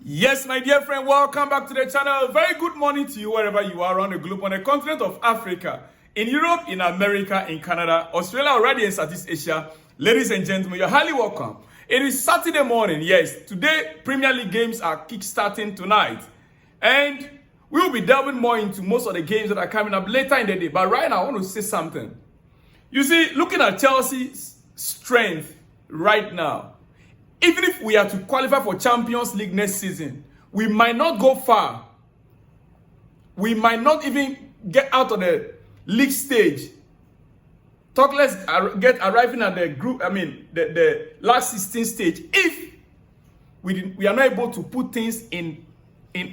Yes, my dear friend, welcome back to the channel. Very good morning to you wherever you are around the globe, on the continent of Africa, in Europe, in America, in Canada, Australia, already in Southeast Asia. Ladies and gentlemen, you're highly welcome. It is Saturday morning. Yes, today Premier League games are kick-starting tonight. And we will be delving more into most of the games that are coming up later in the day. But right now, I want to say something. You see, looking at Chelsea's strength right now, even if we are to qualify for Champions League next season, we might not go far. We might not even get out of the league stage. Talk less get arriving at the group, the last 16 stage, if we are not able to put things in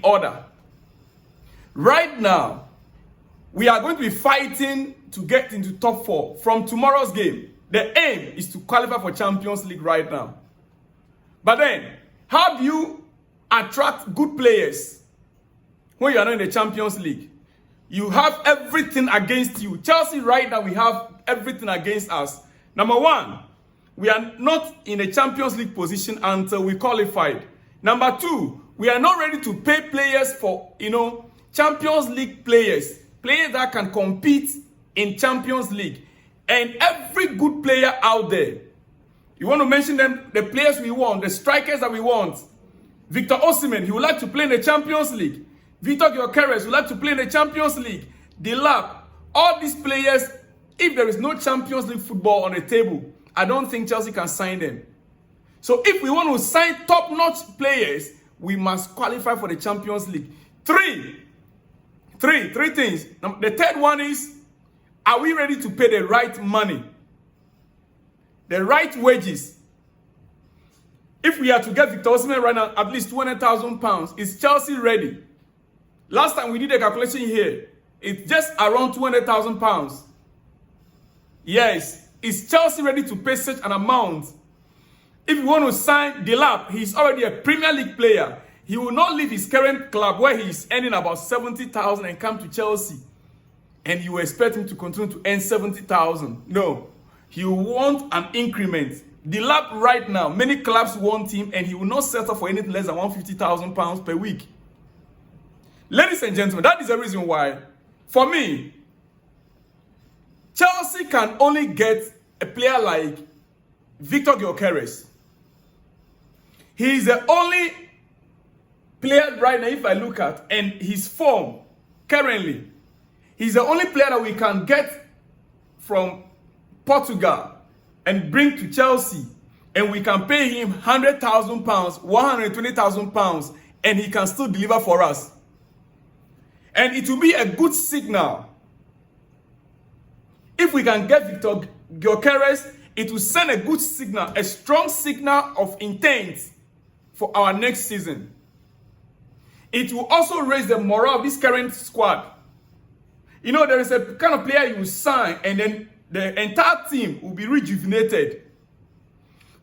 order. Right now, we are going to be fighting to get into top 4 from tomorrow's game. The aim is to qualify for Champions League right now. But then, how do you attract good players when you are not in the Champions League? You have everything against you. Chelsea right now, we have everything against us. Number one, we are not in a Champions League position until we qualified. Number two, we are not ready to pay players for, Champions League players that can compete in Champions League. And every good player out there, you want to mention them, the players we want, the strikers that we want. Viktor, he would like to play in the Champions League. Viktor Gyökeres would like to play in the Champions League. Lavia, all these players, if there is no Champions League football on the table, I don't think Chelsea can sign them. So if we want to sign top-notch players, we must qualify for the Champions League. Three things. Now, the third one is, are we ready to pay the right money? The right wages. If we are to get Viktor right now, at least £200,000, is Chelsea ready? Last time we did a calculation here, it's just around £200,000. Yes, is Chelsea ready to pay such an amount? If you want to sign Lavia, he's already a Premier League player. He will not leave his current club where he is earning about 70,000 and come to Chelsea. And you expect him to continue to earn 70,000. No. He will want an increment. Lavia right now, many clubs want him and he will not settle for anything less than £150,000 per week. Ladies and gentlemen, that is the reason why, for me, Chelsea can only get a player like Viktor Gyökeres. He is the only player right now, if I look at, and his form currently, he's the only player that we can get from Portugal and bring to Chelsea, and we can pay him £100,000, £120,000, and he can still deliver for us. And it will be a good signal. If we can get Viktor Gyökeres, it will send a good signal, a strong signal of intent for our next season. It will also raise the morale of this current squad. There is a kind of player you sign and then the entire team will be rejuvenated.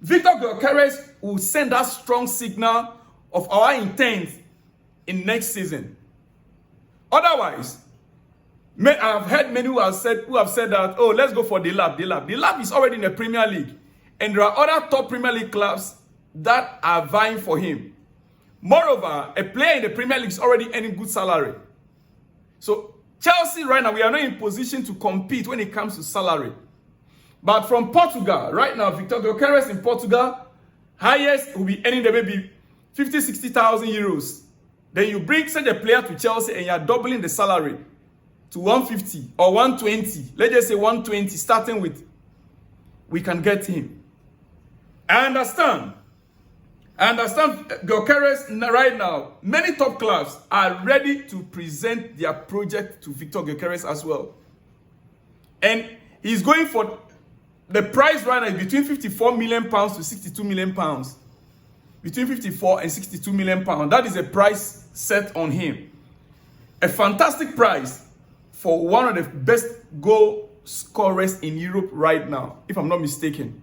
Viktor Gyökeres will send that strong signal of our intent in next season. Otherwise, I've heard many who have said that, oh, let's go for Lavia. Lavia is already in the Premier League. And there are other top Premier League clubs that are vying for him. Moreover, a player in the Premier League is already earning good salary. So Chelsea right now, we are not in position to compete when it comes to salary. But from Portugal, right now, Viktor Gyökeres in Portugal, highest will be earning maybe 50, 60,000 euros. Then you bring such a player to Chelsea and you are doubling the salary to 150 or 120. Let's just say 120, starting with, we can get him. I understand Gyökeres right now, many top clubs are ready to present their project to Viktor Gyökeres as well. And he's going for the price right now is between £54 million to £62 million. Between 54 and 62 million pounds. That is a price set on him. A fantastic price for one of the best goal scorers in Europe right now, if I'm not mistaken.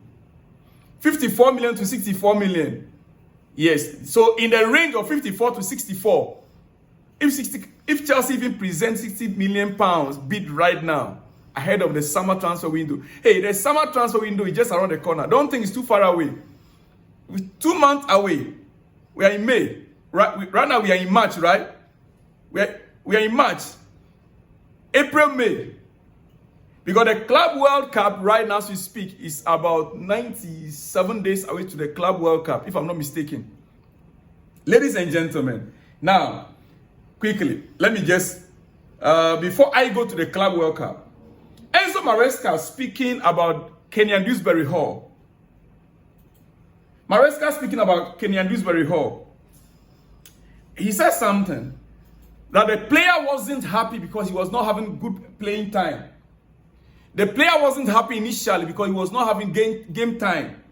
54 million to 64 million. Yes. So in the range of 54 to 64. If Chelsea even presents 60 million pounds bid right now, ahead of the summer transfer window. Hey, the summer transfer window is just around the corner. Don't think it's too far away. We're 2 months away. We are in May. right now we are in March, right? We are in March, April, May. Because the Club World Cup right now as we speak is about 97 days away to the Club World Cup, if I'm not mistaken. Ladies and gentlemen, now, quickly, let me just, before I go to the Club World Cup, Enzo Maresca speaking about Kiernan Dewsbury-Hall. Maresca speaking about Kiernan Dewsbury-Hall. He said something, that the player wasn't happy because he was not having good playing time. The player wasn't happy initially because he was not having game time.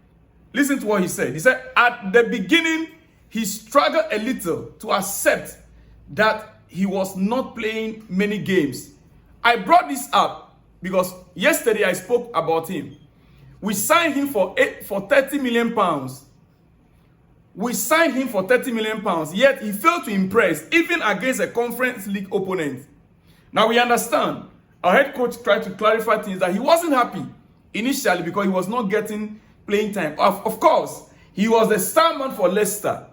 Listen to what he said. He said, at the beginning, he struggled a little to accept that he was not playing many games. I brought this up because yesterday I spoke about him. We signed him for 30 million pounds. We signed him for 30 million pounds, yet he failed to impress even against a Conference League opponent. Now we understand. Our head coach tried to clarify things that he wasn't happy initially because he was not getting playing time. Of course, he was the star man for Leicester.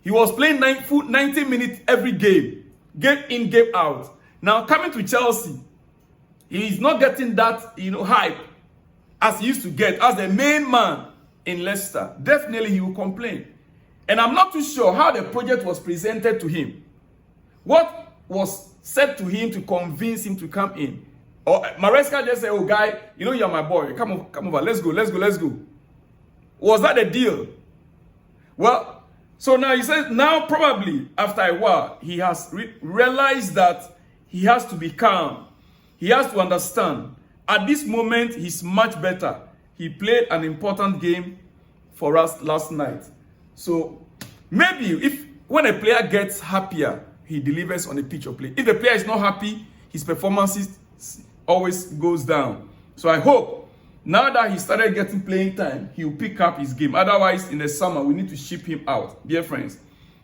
He was playing 90 minutes every game in, game out. Now coming to Chelsea, he is not getting that hype as he used to get as the main man in Leicester. Definitely he will complain. And I'm not too sure how the project was presented to him. What was said to him to convince him to come in? Or Maresca just said, oh guy, you're my boy. Come over, let's go. Was that the deal? Well, so now he says, now probably after a while, he has realized that he has to be calm. He has to understand. At this moment, he's much better. He played an important game for us last night. So maybe when a player gets happier, he delivers on the pitch of play. If the player is not happy, his performances always goes down. So I hope now that he started getting playing time, he will pick up his game. Otherwise, in the summer, we need to ship him out. Dear friends.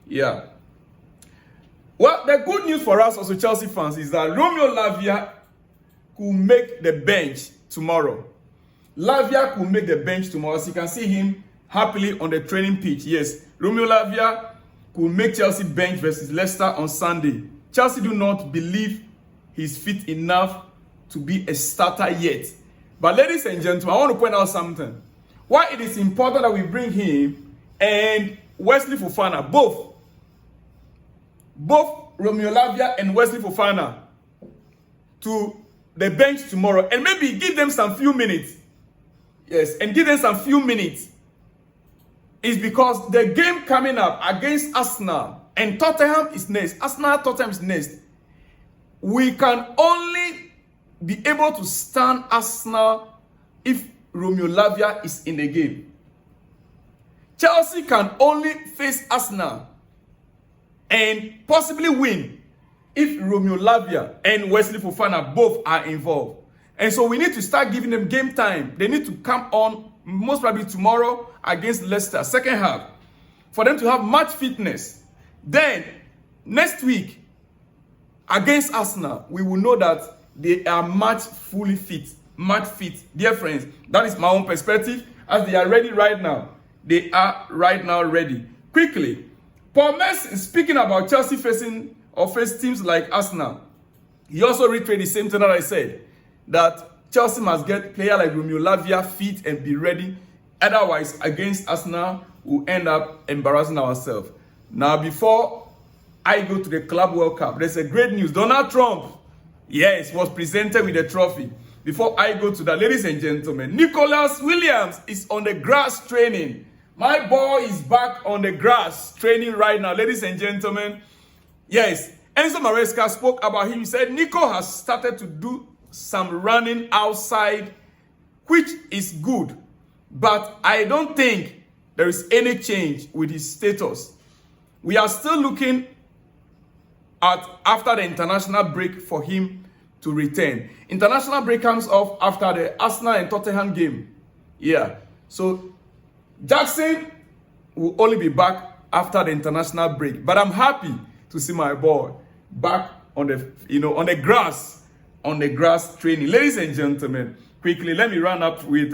Yeah. Well, the good news for us also Chelsea fans is that Romeo Lavia could make the bench tomorrow. Lavia could make the bench tomorrow. So you can see him happily on the training pitch. Yes, Romeo Lavia could make Chelsea bench versus Leicester on Sunday. Chelsea do not believe he's fit enough to be a starter yet. But ladies and gentlemen, I want to point out something. Why it is important that we bring him and Wesley Fofana, both Romeo Lavia and Wesley Fofana to the bench tomorrow and maybe give them some few minutes. Yes, and give them some few minutes. Is because the game coming up against Arsenal and Tottenham is next. Tottenham is next. We can only be able to stand Arsenal if Romeo Lavia is in the game. Chelsea can only face Arsenal and possibly win if Romeo Lavia and Wesley Fofana both are involved. And so we need to start giving them game time. They need to come on most probably tomorrow against Leicester, second half, for them to have match fitness. Then, next week, against Arsenal, we will know that they are fully fit. Match fit. Dear friends, that is my own perspective. As they are ready right now. They are right now ready. Quickly, Paul Merson, speaking about Chelsea facing teams like Arsenal, he also reiterated the same thing that I said, that Chelsea must get player like Romeo Lavia fit and be ready. Otherwise, against Arsenal, we'll end up embarrassing ourselves. Now, before I go to the Club World Cup, there's a great news. Donald Trump, yes, was presented with a trophy. Before I go to that, ladies and gentlemen, Nicholas Williams is on the grass training. My boy is back on the grass training right now, ladies and gentlemen. Yes, Enzo Maresca spoke about him. He said Nico has started to do some running outside, which is good. But I don't think there is any change with his status. We are still looking at after the international break for him to return. International break comes off after the Arsenal and Tottenham game. Yeah. So Jackson will only be back after the international break. But I'm happy to see my boy back on the on the grass training. Ladies and gentlemen, quickly let me run up with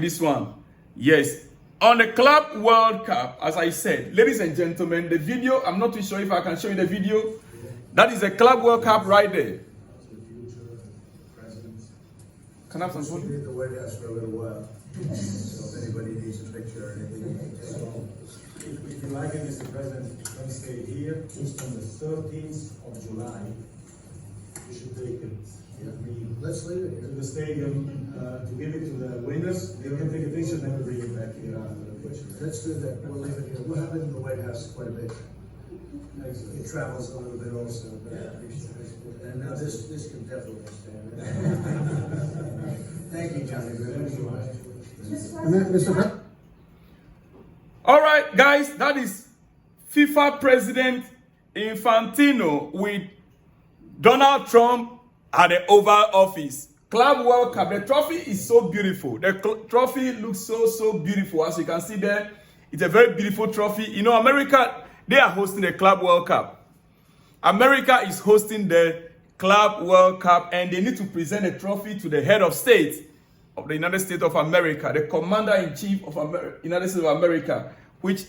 this one. Yes, On the Club World Cup, as I said, ladies and gentlemen, the video, I'm not too sure if I can show you the video. That is the Club World Cup right there. Can I have some photo? The White House for a little while. So if anybody needs a picture or anything, if you like it, Mr. President, you can stay here. It's on the 13th of July. You should take it. let's leave it To here. the stadium to give it to the winners. They can take a picture, then we'll bring it back here after the picture. Let's do that. We'll leave it here. We'll have it in the White House quite a bit. Excellent. It travels a little bit also, but and now this can definitely stand. Thank you, Johnny, very much. All right, guys, that is FIFA President Infantino with Donald Trump at the Oval Office. Club World Cup. The trophy is so beautiful. The trophy looks so beautiful. As you can see there, it's a very beautiful trophy. You know, America, they are hosting the Club World Cup. America is hosting the Club World Cup, and they need to present a trophy to the head of state of the United States of America, the Commander-in-Chief of United States of America, which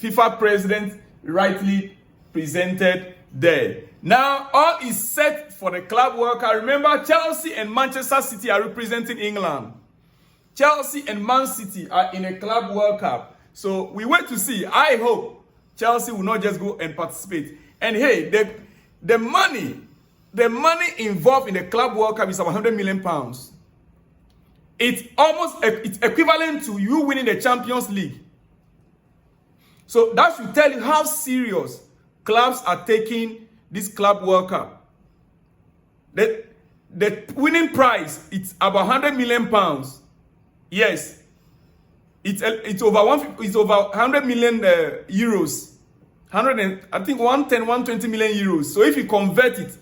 FIFA President rightly presented there. Now, all is set for the Club World Cup. Remember, Chelsea and Manchester City are representing England. Chelsea and Man City are in a Club World Cup. So we wait to see. I hope Chelsea will not just go and participate. And hey, the money involved in the Club World Cup is about 100 million pounds. It's equivalent to you winning the Champions League. So that should tell you how serious clubs are taking this Club World Cup. The winning prize, it's about 100 million pounds. Yes, it's over 100 million euros. I think 120 million euros. So if you convert it,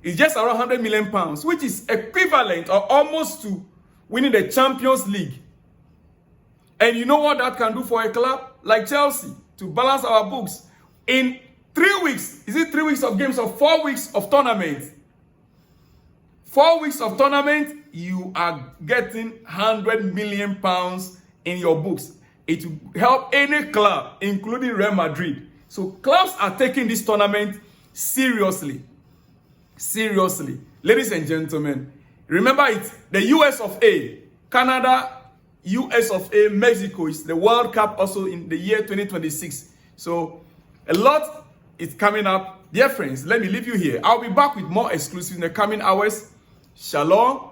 it's just around 100 million pounds, which is equivalent or almost to winning the Champions League. And you know what that can do for a club like Chelsea to balance our books? In 3 weeks, is it 3 weeks of games or 4 weeks of tournament? 4 weeks of tournament, you are getting 100 million pounds in your books. It will help any club, including Real Madrid. So clubs are taking this tournament seriously. Seriously. Ladies and gentlemen, remember it's the US of A, Canada, US of A, Mexico is the World Cup also in the year 2026. So a lot is coming up. Dear friends, let me leave you here. I'll be back with more exclusives in the coming hours. Shalom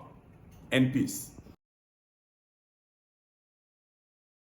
and peace.